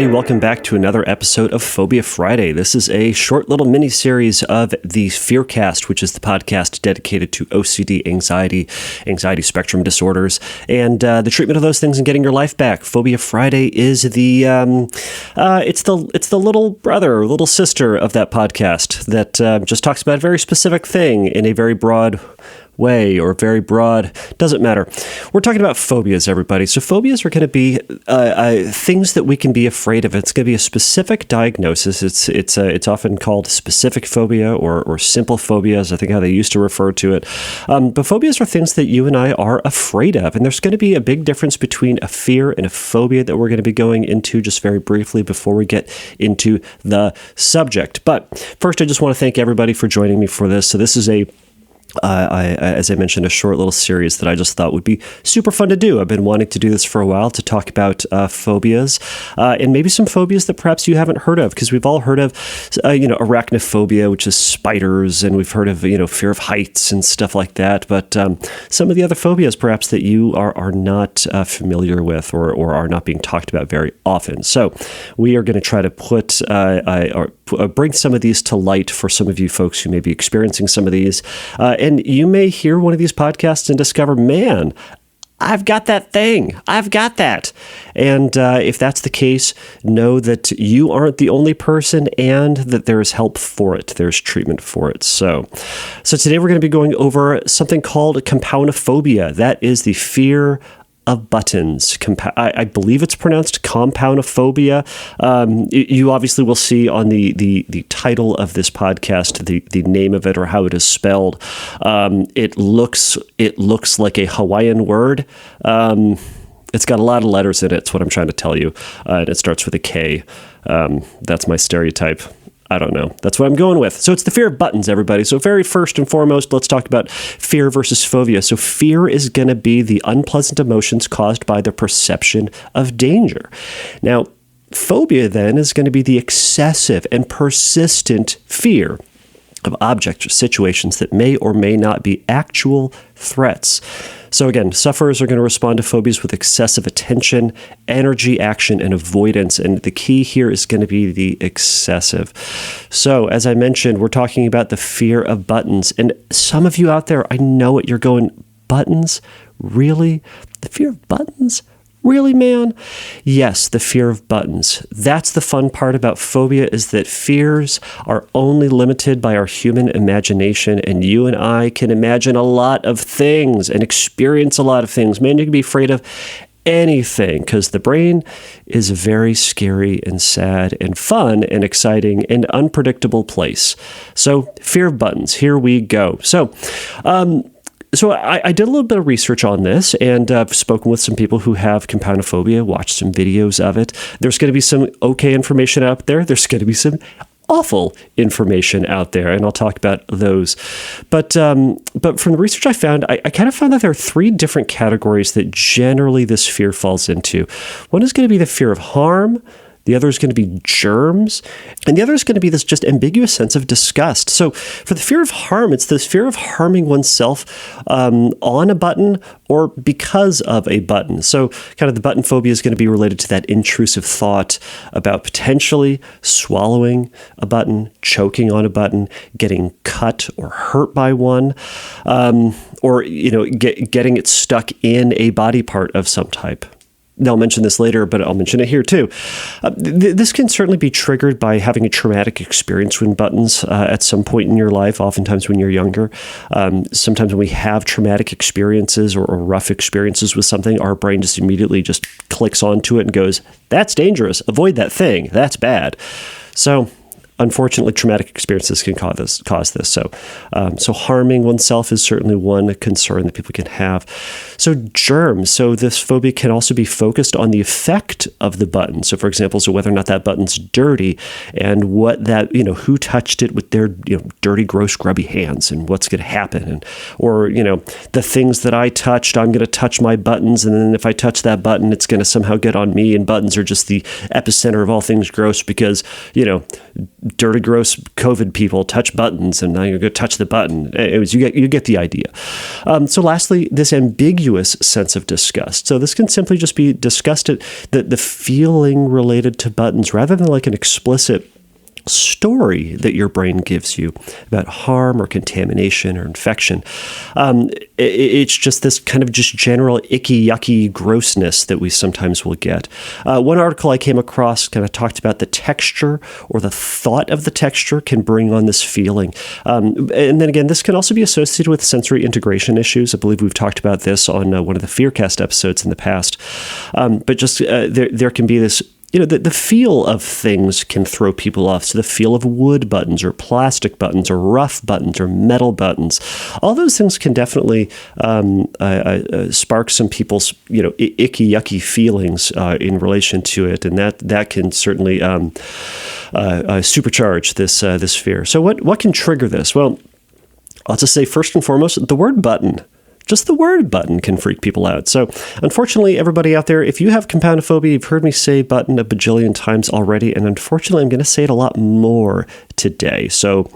everybody. Welcome back to another episode of Phobia Friday. This is a short little mini-series of the Fearcast, which is the podcast dedicated to OCD, anxiety spectrum disorders, and the treatment of those things and getting your life back. Phobia Friday is it's the little brother or little sister of that podcast that just talks about a very specific thing in a very broad way, or very broad, doesn't matter. We're talking about phobias, everybody. So phobias are going to be things that we can be afraid of. It's going to be a specific diagnosis. It's often called specific phobia or simple phobias, I think how they used to refer to it. But phobias are things that you and I are afraid of. And there's going to be a big difference between a fear and a phobia that we're going to be going into just very briefly before we get into the subject. But first, I just want to thank everybody for joining me for this. So this is as I mentioned, a short little series that I just thought would be super fun to do. I've been wanting to do this for a while, to talk about phobias and maybe some phobias that perhaps you haven't heard of, because we've all heard of, arachnophobia, which is spiders, and we've heard of, fear of heights and stuff like that. But some of the other phobias perhaps that you are not familiar with or are not being talked about very often. So we are going to try to bring some of these to light for some of you folks who may be experiencing some of these. And you may hear one of these podcasts and discover, man, I've got that thing. I've got that. And if that's the case, know that you aren't the only person and that there is help for it. There's treatment for it. So today we're going to be going over something called Koumpounophobia. That is the fear of buttons. I believe it's pronounced Koumpounophobia. You obviously will see on the title of this podcast the name of it or how it is spelled. It looks like a Hawaiian word. It's got a lot of letters in it. That's what I'm trying to tell you. And it starts with a K. That's my stereotype. I don't know. That's what I'm going with. So it's the fear of buttons, everybody. So very first and foremost, let's talk about fear versus phobia. So fear is going to be the unpleasant emotions caused by the perception of danger. Now, phobia then is going to be the excessive and persistent fear of objects or situations that may or may not be actual threats. So again, sufferers are going to respond to phobias with excessive attention, energy, action, and avoidance. And the key here is going to be the excessive. So as I mentioned, we're talking about the fear of buttons. And some of you out there, I know what you're going, buttons? Really? The fear of buttons? Really, man? Yes, the fear of buttons. That's the fun part about phobia, is that fears are only limited by our human imagination, and you and I can imagine a lot of things and experience a lot of things. Man, you can be afraid of anything, because the brain is a very scary and sad and fun and exciting and unpredictable place. So fear of buttons, here we go. So I did a little bit of research on this, and I've spoken with some people who have Koumpounophobia, watched some videos of it. There's going to be some okay information out there. There's going to be some awful information out there, and I'll talk about those. But from the research I found, I kind of found that there are three different categories that generally this fear falls into. One is going to be the fear of harm. The other is going to be germs, and the other is going to be this just ambiguous sense of disgust. So for the fear of harm, it's this fear of harming oneself on a button or because of a button. So kind of the button phobia is going to be related to that intrusive thought about potentially swallowing a button, choking on a button, getting cut or hurt by one, or getting it stuck in a body part of some type. I'll mention this later, but I'll mention it here too. This can certainly be triggered by having a traumatic experience with buttons at some point in your life, oftentimes when you're younger. Sometimes when we have traumatic experiences or rough experiences with something, our brain just immediately just clicks onto it and goes, that's dangerous. Avoid that thing. That's bad. So unfortunately, traumatic experiences can cause this. So harming oneself is certainly one concern that people can have. So germs. So this phobia can also be focused on the effect of the button. So for example, whether or not that button's dirty and what that, who touched it with their, dirty, gross, grubby hands and what's going to happen. Or the things that I touched, I'm going to touch my buttons. And then if I touch that button, it's going to somehow get on me. And buttons are just the epicenter of all things gross because, dirty, gross COVID people touch buttons, and now you're going to touch the button. Anyways, you get the idea. So lastly, this ambiguous ambiguous sense of disgust. So this can simply just be disgust at the feeling related to buttons rather than like an explicit story that your brain gives you about harm or contamination or infection. It's just this kind of just general icky, yucky grossness that we sometimes will get. One article I came across kind of talked about the texture or the thought of the texture can bring on this feeling. And then again, this can also be associated with sensory integration issues. I believe we've talked about this on one of the Fearcast episodes in the past. But just there can be this, the feel of things can throw people off. So the feel of wood buttons or plastic buttons or rough buttons or metal buttons, all those things can definitely spark some people's, icky, yucky feelings in relation to it. And that can certainly supercharge this fear. So what can trigger this? Well, I'll just say first and foremost, the word button. Just the word button can freak people out. So unfortunately, everybody out there, if you have Koumpounophobia, you've heard me say button a bajillion times already. And unfortunately, I'm going to say it a lot more today. So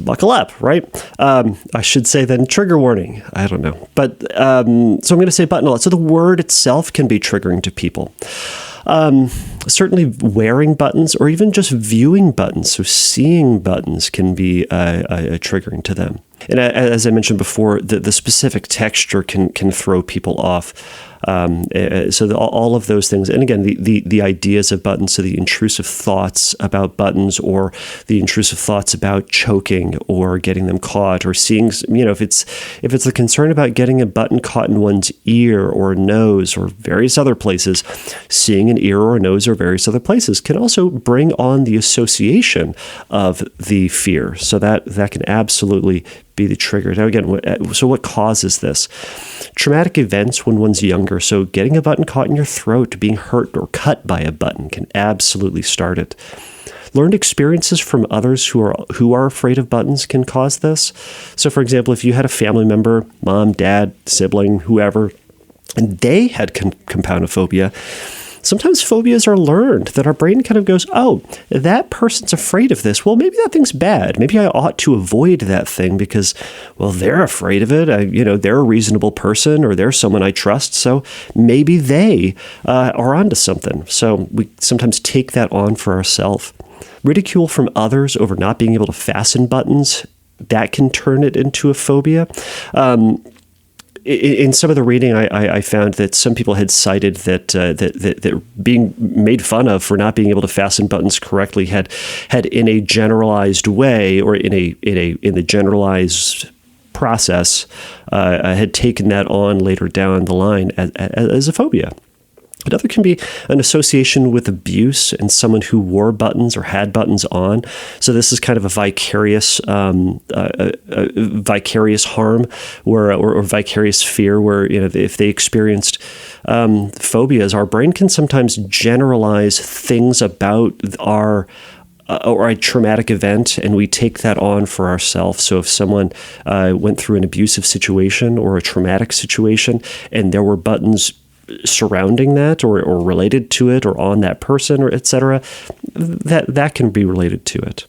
buckle up, right? I should say then trigger warning. I don't know. But so I'm going to say button a lot. So the word itself can be triggering to people. Certainly wearing buttons or even just viewing buttons, so seeing buttons can be triggering to them. And as I mentioned before, the specific texture can throw people off. So all of those things, and again, the ideas of buttons, so the intrusive thoughts about buttons, or the intrusive thoughts about choking or getting them caught, or seeing, if it's a concern about getting a button caught in one's ear or nose or various other places, seeing an ear or a nose or various other places can also bring on the association of the fear. So that can absolutely be the trigger. Now again, so what causes this? Traumatic events when one's younger. So getting a button caught in your throat, being hurt or cut by a button can absolutely start it. Learned experiences from others who are afraid of buttons can cause this. So for example, if you had a family member, mom, dad, sibling, whoever, and they had Koumpounophobia, sometimes phobias are learned, that our brain kind of goes, oh, that person's afraid of this. Well, maybe that thing's bad. Maybe I ought to avoid that thing because, well, they're afraid of it. They're a reasonable person or they're someone I trust. So maybe they are onto something. So we sometimes take that on for ourselves. Ridicule from others over not being able to fasten buttons, that can turn it into a phobia. In some of the reading, I found that some people had cited that being made fun of for not being able to fasten buttons correctly had in a generalized way, or in the generalized process, had taken that on later down the line as a phobia. Another can be an association with abuse and someone who wore buttons or had buttons on. So this is kind of a vicarious harm, or vicarious fear, where if they experienced phobias, our brain can sometimes generalize things about or a traumatic event, and we take that on for ourselves. So if someone went through an abusive situation or a traumatic situation, and there were buttons surrounding that or related to it or on that person, or etc., that can be related to it.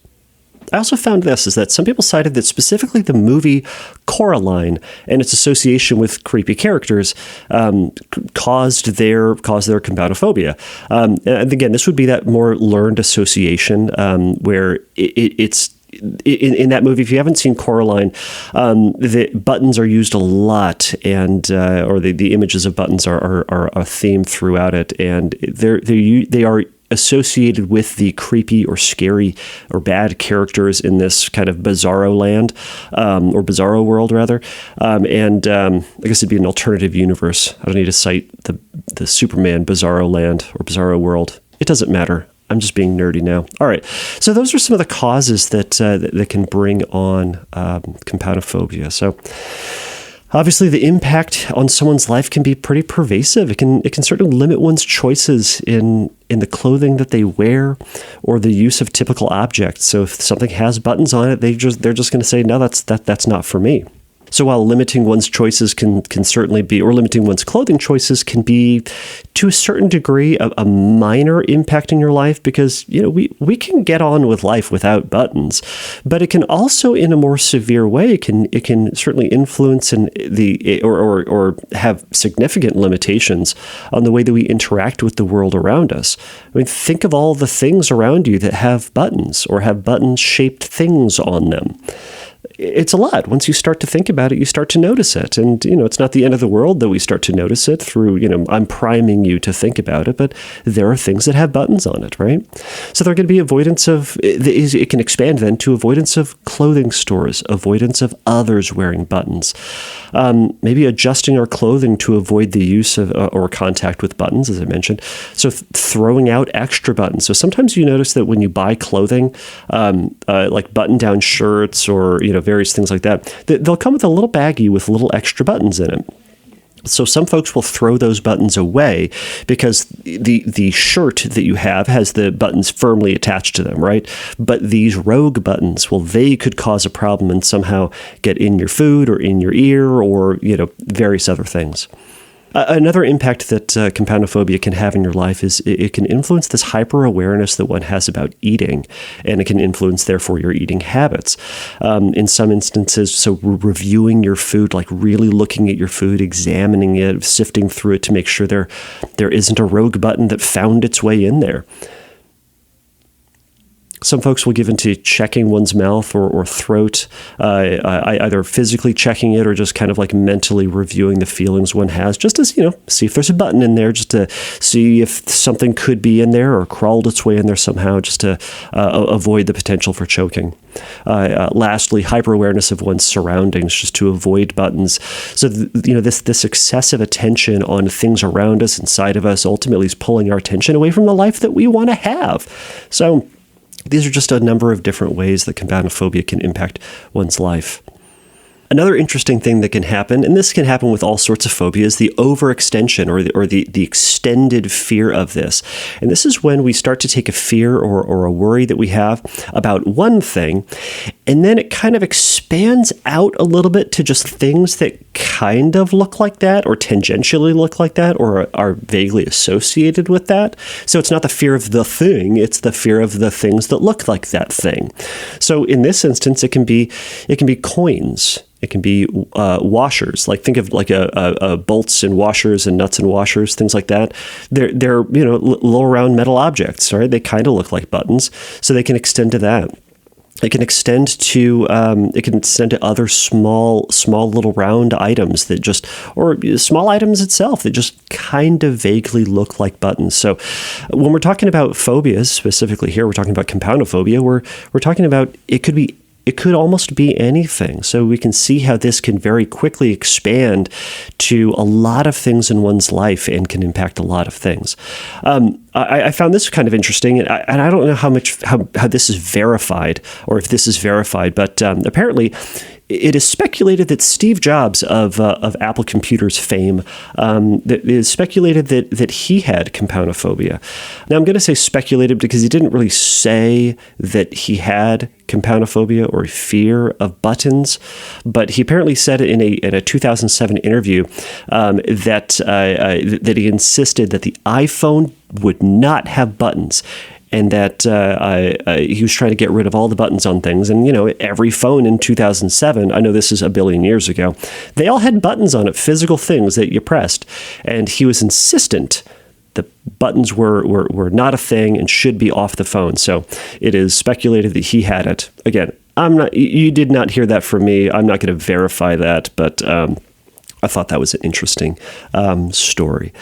I also found this, is that some people cited that specifically the movie Coraline and its association with creepy characters caused their Koumpounophobia. And again, this would be that more learned association where it's in that movie. If you haven't seen Coraline, the buttons are used a lot, and or the images of buttons are a theme throughout it, and they are associated with the creepy or scary or bad characters in this kind of bizarro land, or bizarro world rather. And I guess it'd be an alternative universe. I don't need to cite the Superman bizarro land or bizarro world. It doesn't matter. I'm just being nerdy now. All right. So those are some of the causes that can bring on Koumpounophobia. So obviously, the impact on someone's life can be pretty pervasive. It can certainly limit one's choices in the clothing that they wear or the use of typical objects. So if something has buttons on it, they're just going to say, no, that's not for me. So while limiting one's choices can certainly be, or limiting one's clothing choices can be to a certain degree a minor impact in your life, because, we can get on with life without buttons, but it can also, in a more severe way, it can certainly influence or have significant limitations on the way that we interact with the world around us. I mean, think of all the things around you that have buttons or have button-shaped things on them. It's a lot. Once you start to think about it, you start to notice it. And, it's not the end of the world that we start to notice it through, I'm priming you to think about it, but there are things that have buttons on it, right? So there are going to be avoidance of, it can expand then to avoidance of clothing stores, avoidance of others wearing buttons, maybe adjusting our clothing to avoid the use of or contact with buttons, as I mentioned. So throwing out extra buttons. So sometimes you notice that when you buy clothing, like button-down shirts or, various things like that, they'll come with a little baggie with little extra buttons in it. So some folks will throw those buttons away because the shirt that you have has the buttons firmly attached to them, right? But these rogue buttons, well, they could cause a problem and somehow get in your food or in your ear or, various other things. Another impact that Koumpounophobia can have in your life is it can influence this hyper-awareness that one has about eating, and it can influence, therefore, your eating habits. In some instances, so reviewing your food, like really looking at your food, examining it, sifting through it to make sure there isn't a rogue button that found its way in there. Some folks will give into checking one's mouth or throat, either physically checking it or just kind of like mentally reviewing the feelings one has, just to, see if there's a button in there, just to see if something could be in there or crawled its way in there somehow, just to avoid the potential for choking. Lastly, hyper-awareness of one's surroundings, just to avoid buttons. So, this excessive attention on things around us, inside of us, ultimately is pulling our attention away from the life that we want to have. So, these are just a number of different ways that Koumpounophobia can impact one's life. Another interesting thing that can happen, and this can happen with all sorts of phobias, the overextension or the extended fear of this. And this is when we start to take a fear or a worry that we have about one thing, and then it kind of expands out a little bit to just things that kind of look like that or tangentially look like that or are vaguely associated with that. So it's not the fear of the thing, it's the fear of the things that look like that thing. So in this instance, it can be coins. It can be washers. Like think of like a bolts and washers and nuts and washers, things like that. They're little round metal objects, right? They kind of look like buttons, so they can extend to that. It can extend to other small little round items that just, or small items itself that just kind of vaguely look like buttons. So when we're talking about phobias, specifically here, we're talking about Koumpounophobia, we're talking about it could almost be anything. So we can see how this can very quickly expand to a lot of things in one's life and can impact a lot of things. I found this kind of interesting, and I don't know how this is verified or if this is verified, but apparently it is speculated that Steve Jobs of Apple Computers fame, it is speculated that he had Koumpounophobia. Now, I'm going to say speculated because he didn't really say that he had Koumpounophobia or fear of buttons, but he apparently said in a 2007 interview that he insisted that the iPhone would not have buttons, and that he was trying to get rid of all the buttons on things. And, every phone in 2007, I know this is a billion years ago, they all had buttons on it, physical things that you pressed. And he was insistent the buttons were not a thing and should be off the phone. So it is speculated that he had it. Again, you did not hear that from me. I'm not going to verify that, but I thought that was an interesting story.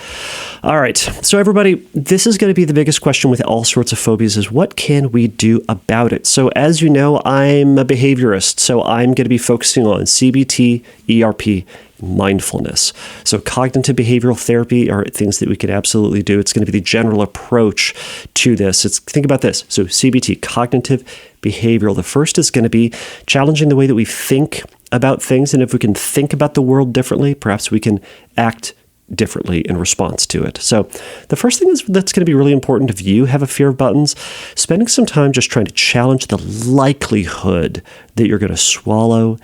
All right. So everybody, this is going to be the biggest question with all sorts of phobias is what can we do about it? So as you know, I'm a behaviorist, so I'm going to be focusing on CBT, ERP, mindfulness. So cognitive behavioral therapy are things that we can absolutely do. It's going to be the general approach to this. Think about this. So CBT, cognitive behavioral. The first is going to be challenging the way that we think about things. And if we can think about the world differently, perhaps we can act differently in response to it. So the first thing that's going to be really important if you have a fear of buttons, spending some time just trying to challenge the likelihood that you're going to swallow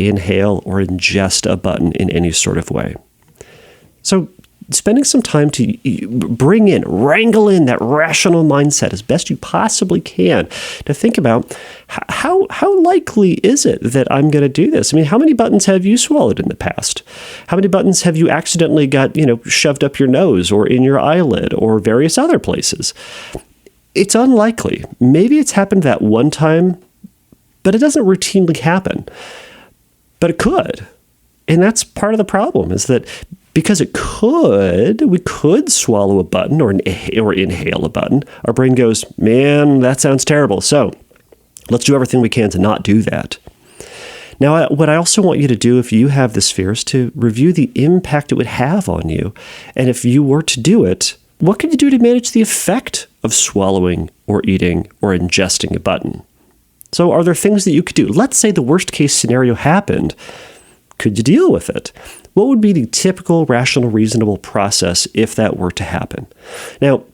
inhale or ingest a button in any sort of way. So spending some time to wrangle in that rational mindset as best you possibly can to think about how likely is it that I'm going to do this? I mean, how many buttons have you swallowed in the past? How many buttons have you accidentally got, shoved up your nose or in your eyelid or various other places? It's unlikely. Maybe it's happened that one time, but it doesn't routinely happen. But it could. And that's part of the problem, is that because we could swallow a button or inhale a button, our brain goes, man, that sounds terrible. So let's do everything we can to not do that. Now, what I also want you to do if you have this fear is to review the impact it would have on you. And if you were to do it, what could you do to manage the effect of swallowing or eating or ingesting a button? So are there things that you could do? Let's say the worst case scenario happened. Could you deal with it? What would be the typical, rational, reasonable process if that were to happen? Now,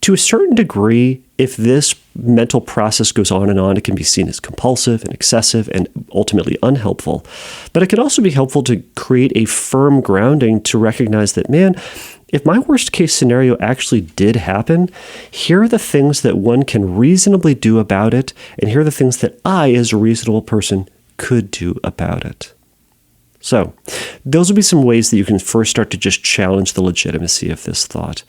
to a certain degree, if this mental process goes on, it can be seen as compulsive and excessive and ultimately unhelpful. But it can also be helpful to create a firm grounding to recognize that, man, if my worst case scenario actually did happen, here are the things that one can reasonably do about it, and here are the things that I, as a reasonable person, could do about it. So those would be some ways that you can first start to just challenge the legitimacy of this thought.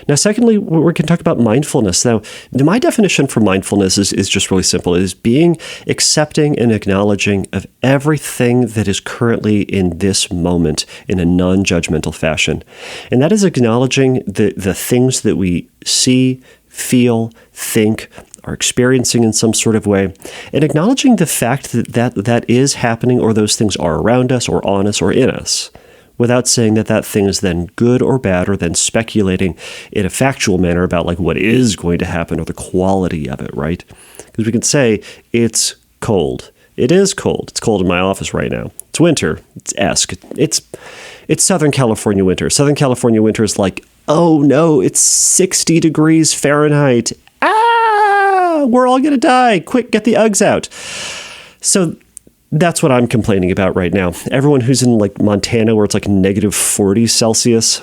Now, secondly, we're going to talk about mindfulness. Now, my definition for mindfulness is just really simple. It is being accepting and acknowledging of everything that is currently in this moment in a non-judgmental fashion. And that is acknowledging the things that we see, feel, think, are experiencing in some sort of way, and acknowledging the fact that is happening, or those things are around us or on us or in us, without saying that thing is then good or bad, or then speculating in a factual manner about like what is going to happen or the quality of it, right? Because we can say it's cold. It is cold. It's cold in my office right now. It's winter. It's Southern California winter. Southern California winter is like, oh no, it's 60 degrees Fahrenheit. We're all going to die. Quick, get the Uggs out. So that's what I'm complaining about right now. Everyone who's in like Montana where it's like negative 40 Celsius,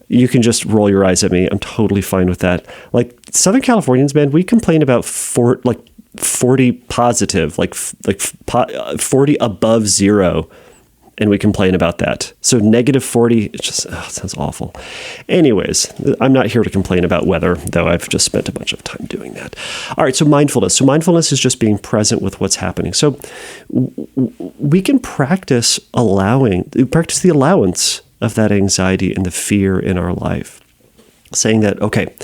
you can just roll your eyes at me. I'm totally fine with that. Like Southern Californians, man, we complain about 40 positive, like 40 above zero. And we complain about that. So negative 40, it sounds awful. Anyways, I'm not here to complain about weather, though I've just spent a bunch of time doing that. All right, so mindfulness. So mindfulness is just being present with what's happening. So we can practice the allowance of that anxiety and the fear in our life. Saying that, okay,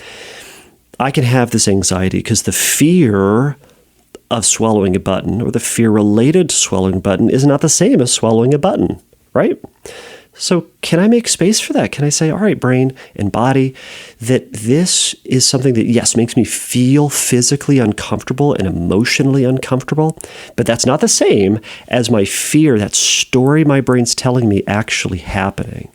I can have this anxiety because the fear of swallowing a button, or the fear related to swallowing a button, is not the same as swallowing a button, right? So can I make space for that? Can I say, all right, brain and body, that this is something that, yes, makes me feel physically uncomfortable and emotionally uncomfortable, but that's not the same as my fear, that story my brain's telling me actually happening.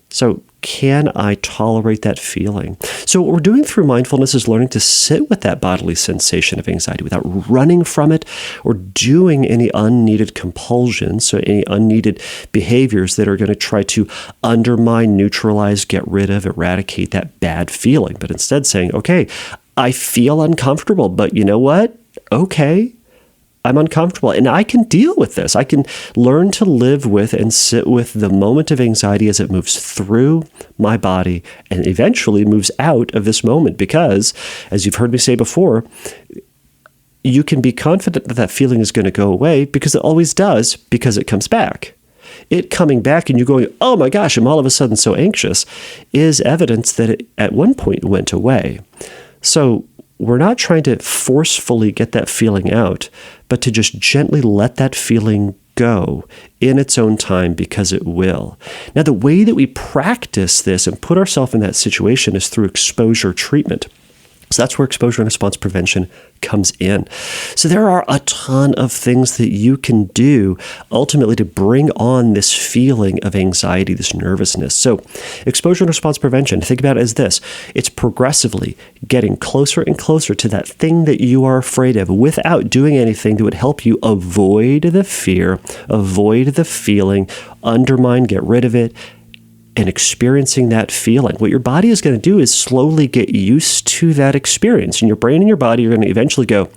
So can I tolerate that feeling? So what we're doing through mindfulness is learning to sit with that bodily sensation of anxiety without running from it or doing any unneeded compulsions, so any unneeded behaviors that are going to try to undermine, neutralize, get rid of, eradicate that bad feeling. But instead saying, okay, I feel uncomfortable, but you know what? Okay. I'm uncomfortable and I can deal with this. I can learn to live with and sit with the moment of anxiety as it moves through my body and eventually moves out of this moment, because, as you've heard me say before, you can be confident that feeling is going to go away, because it always does, because it comes back. It coming back and you going, oh my gosh, I'm all of a sudden so anxious, is evidence that it at one point went away. So we're not trying to forcefully get that feeling out, but to just gently let that feeling go in its own time, because it will. Now, the way that we practice this and put ourselves in that situation is through exposure treatment. So that's where exposure and response prevention comes in. So there are a ton of things that you can do ultimately to bring on this feeling of anxiety, this nervousness. So exposure and response prevention, think about it as this. It's progressively getting closer and closer to that thing that you are afraid of without doing anything that would help you avoid the fear, avoid the feeling, undermine, get rid of it, and experiencing that feeling. What your body is going to do is slowly get used to that experience. And your brain and your body are going to eventually go,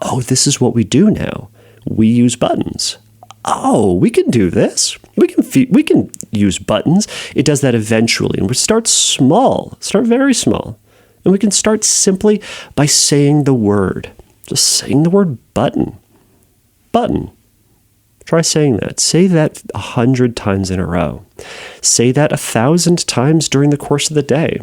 oh, this is what we do now. We use buttons. Oh, we can do this. We can use buttons. It does that eventually. And we start small, start very small. And we can start simply by saying the word. Just saying the word button. Button. Try saying that. Say that 100 times in a row. Say that 1,000 times during the course of the day.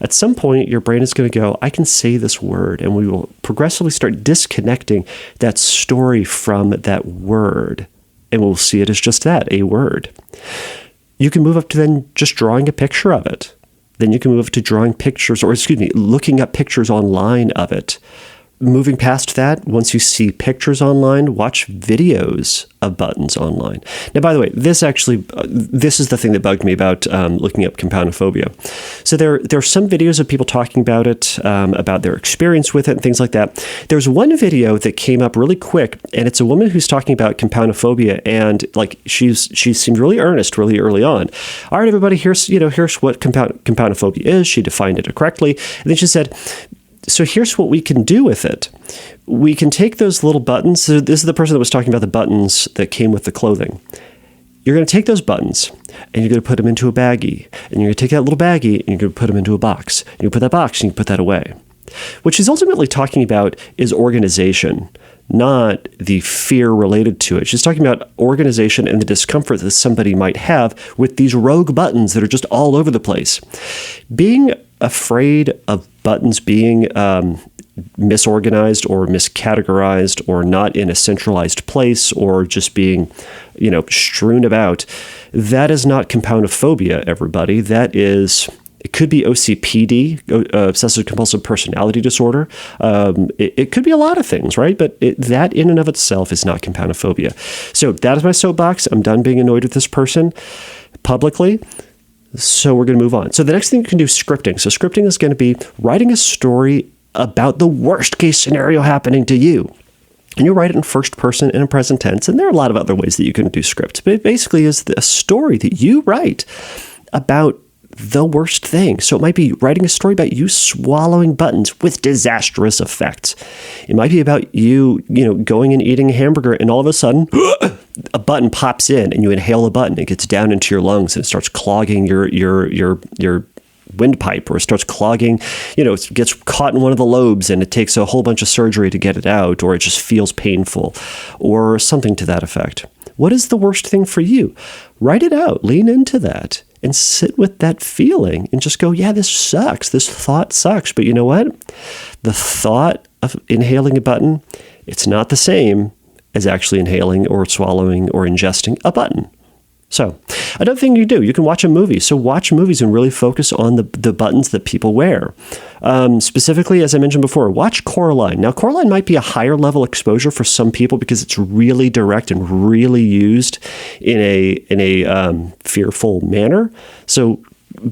At some point, your brain is going to go, I can say this word, and we will progressively start disconnecting that story from that word, and we'll see it as just that, a word. You can move up to then just drawing a picture of it. Then you can move to drawing pictures, looking up pictures online of it. Moving past that, once you see pictures online, watch videos of buttons online. Now, by the way, this is the thing that bugged me about looking up Koumpounophobia. So there are some videos of people talking about it, about their experience with it and things like that. There's one video that came up really quick, and it's a woman who's talking about Koumpounophobia, and she seemed really earnest really early on. All right, everybody, here's what Koumpounophobia is. She defined it correctly, and then she said, so here's what we can do with it. We can take those little buttons. So this is the person that was talking about the buttons that came with the clothing. You're going to take those buttons and you're going to put them into a baggie. And you're going to take that little baggie and you're going to put them into a box. And you put that box and you put that away. What she's ultimately talking about is organization, not the fear related to it. She's talking about organization and the discomfort that somebody might have with these rogue buttons that are just all over the place. Being afraid of buttons being misorganized or miscategorized or not in a centralized place or just being, strewn about, that is not Koumpounophobia, everybody. That is... It could be OCPD, obsessive compulsive personality disorder. It could be a lot of things, right? But that in and of itself is not Koumpounophobia. So that is my soapbox. I'm done being annoyed with this person publicly. So we're going to move on. So the next thing you can do is scripting. So scripting is going to be writing a story about the worst case scenario happening to you. And you write it in first person and in present tense. And there are a lot of other ways that you can do scripts. But it basically is a story that you write about the worst thing. So it might be writing a story about you swallowing buttons with disastrous effects. It might be about you, going and eating a hamburger and all of a sudden a button pops in and you inhale a button. It gets down into your lungs and it starts clogging your windpipe, or it starts clogging, it gets caught in one of the lobes and it takes a whole bunch of surgery to get it out, or it just feels painful or something to that effect. What is the worst thing for you? Write it out, lean into that. And sit with that feeling and just go, yeah, this sucks. This thought sucks. But you know what? The thought of inhaling a button, it's not the same as actually inhaling or swallowing or ingesting a button. So another thing you do, you can watch a movie. So watch movies and really focus on the buttons that people wear. Specifically, as I mentioned before, watch Coraline. Now, Coraline might be a higher level exposure for some people because it's really direct and really used in a fearful manner. So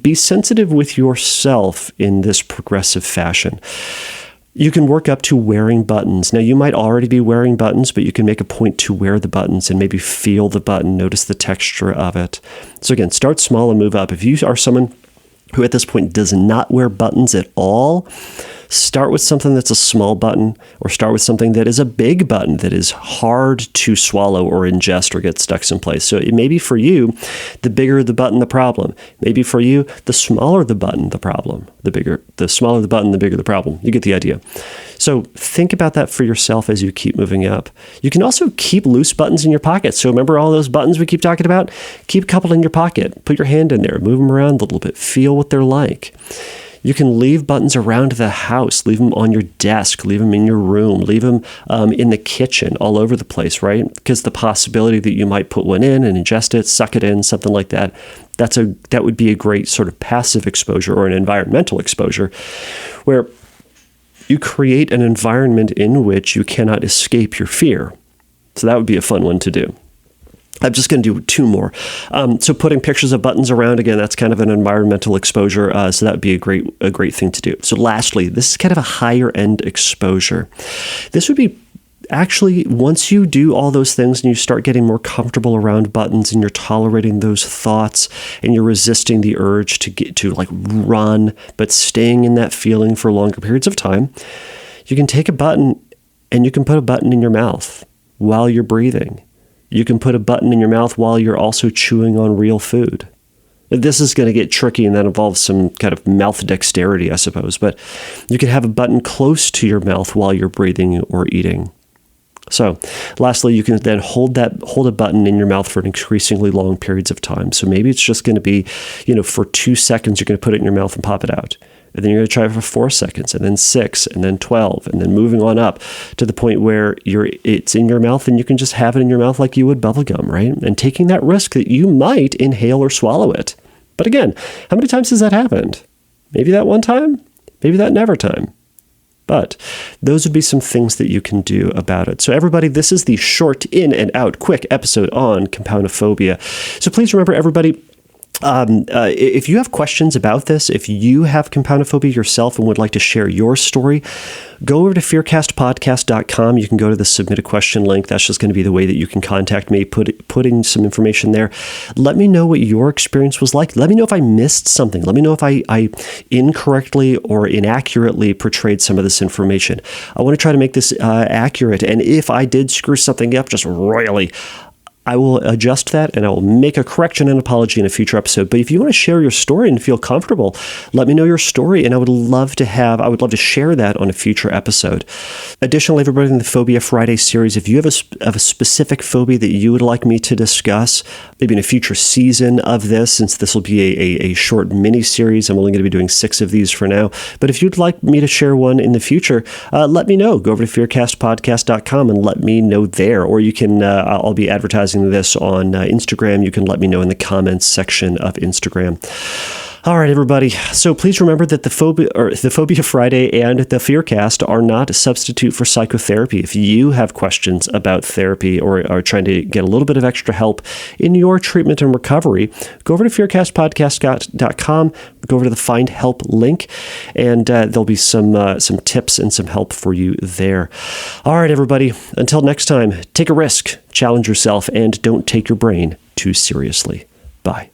be sensitive with yourself in this progressive fashion. You can work up to wearing buttons. Now, you might already be wearing buttons, but you can make a point to wear the buttons and maybe feel the button, notice the texture of it. So again, start small and move up. If you are someone who at this point does not wear buttons at all, start with something that's a small button, or start with something that is a big button that is hard to swallow or ingest or get stuck someplace. So it may be for you, the bigger the button, the problem. Maybe for you, the smaller the button, the problem. The smaller the button, the bigger the problem. You get the idea. So think about that for yourself as you keep moving up. You can also keep loose buttons in your pocket. So remember all those buttons we keep talking about? Keep a couple in your pocket. Put your hand in there. Move them around a little bit. Feel what they're like. You can leave buttons around the house, leave them on your desk, leave them in your room, leave them in the kitchen, all over the place, right? Because the possibility that you might put one in and ingest it, suck it in, something like that, that would be a great sort of passive exposure or an environmental exposure where you create an environment in which you cannot escape your fear. So that would be a fun one to do. I'm just going to do 2 more. So putting pictures of buttons around, again, that's kind of an environmental exposure. So that would be a great thing to do. So lastly, this is kind of a higher end exposure. This would be actually, once you do all those things and you start getting more comfortable around buttons and you're tolerating those thoughts and you're resisting the urge to get to like run, but staying in that feeling for longer periods of time, you can take a button and you can put a button in your mouth while you're breathing. You can put a button in your mouth while you're also chewing on real food. This is going to get tricky, and that involves some kind of mouth dexterity, I suppose. But you can have a button close to your mouth while you're breathing or eating. So lastly, you can then hold a button in your mouth for increasingly long periods of time. So maybe it's just going to be, for 2 seconds, you're going to put it in your mouth and pop it out. And then you're going to try it for 4 seconds, and then 6, and then 12, and then moving on up to the point where it's in your mouth and you can just have it in your mouth like you would bubblegum, right? And taking that risk that you might inhale or swallow it. But again, how many times has that happened? Maybe that one time, maybe that never time. But those would be some things that you can do about it. So everybody, this is the short in and out quick episode on Koumpounophobia. So please remember, everybody, if you have questions about this, if you have Koumpounophobia yourself and would like to share your story, go over to fearcastpodcast.com. You can go to the submit a question link. That's just going to be the way that you can contact me, putting some information there. Let me know what your experience was like. Let me know if I missed something. Let me know if I incorrectly or inaccurately portrayed some of this information. I want to try to make this accurate. And if I did screw something up just royally, I will adjust that and I will make a correction and apology in a future episode. But if you want to share your story and feel comfortable, let me know your story, and I would love to share that on a future episode. Additionally, everybody, in the Phobia Friday series, if you have a specific phobia that you would like me to discuss, maybe in a future season of this, since this will be a short mini series, I'm only going to be doing 6 of these for now. But if you'd like me to share one in the future, let me know. Go over to fearcastpodcast.com and let me know there. Or you can, I'll be advertising this on Instagram. You can let me know in the comments section of Instagram. All right, everybody. So please remember that the Phobia Friday and the Fearcast are not a substitute for psychotherapy. If you have questions about therapy or are trying to get a little bit of extra help in your treatment and recovery, go over to fearcastpodcast.com, go over to the Find Help link, and there'll be some tips and some help for you there. All right, everybody. Until next time, take a risk, challenge yourself, and don't take your brain too seriously. Bye.